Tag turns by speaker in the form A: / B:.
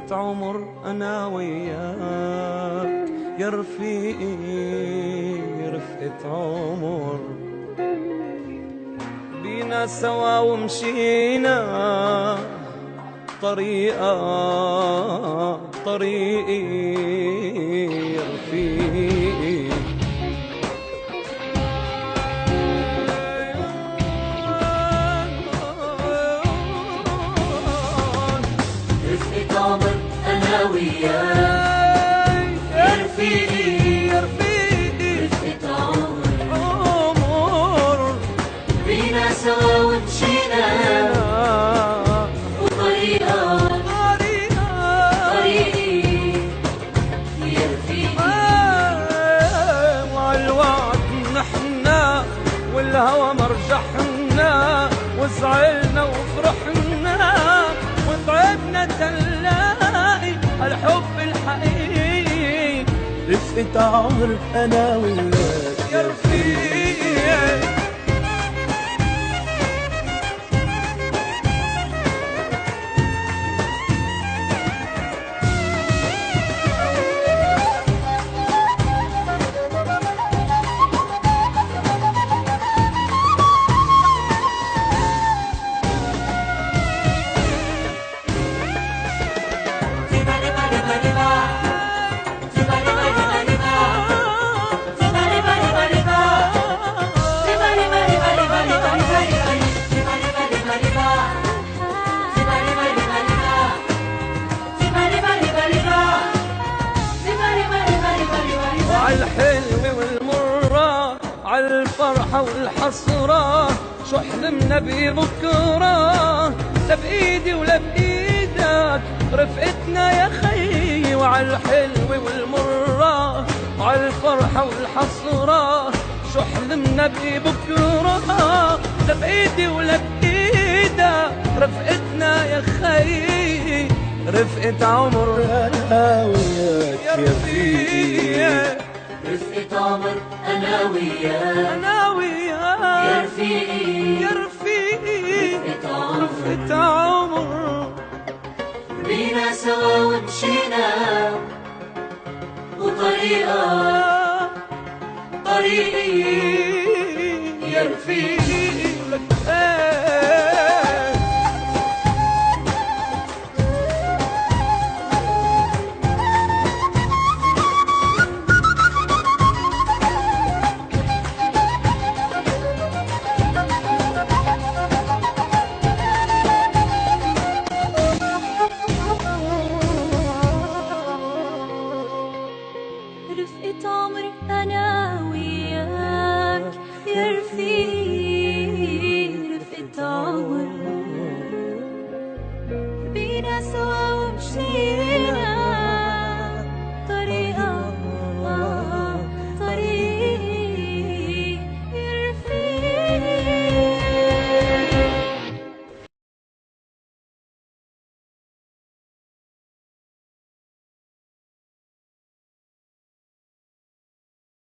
A: رفقة عمر أنا وياك يا رفيقي، رفقة عمر بينا سوا ومشينا طريقة طريقي يا رفيقي.
B: رفقة عمر أنا وياك يا رفيقي،
A: يا رفيقي
B: رفقة عمر
A: عمر
B: بينا سوا ومشينا وطريقة طريقي يا رفيقي.
A: وعالوعد نحنا والهوى مرجحنا، وزعلنا وفرحنا وتعبنا تلاقي الحب الحقيقي. رفقة عمر أنا وياك يا رفيقي. عالحلوة والمرة، عالفرحة والحسرة، شو حلمنا ببكرة، لا بإيدي ولا بإيدك رفقتنا يا خيي. وعالحلوة والمرة، عالفرحة والحسرة، شو حلمنا ببكرة، لا بإيدي ولا بإيدك رفقتنا يا خيي. رفقة عمر أنا وياك يا رفيقي.
B: رفقة عمر أنا وياك
A: أنا وياك
B: يا رفيقي،
A: يا رفيقي.
B: رفقة عمر
A: رفقة عمر
B: بينا سوا ومشينا وطريقة طريقي يا رفيقي.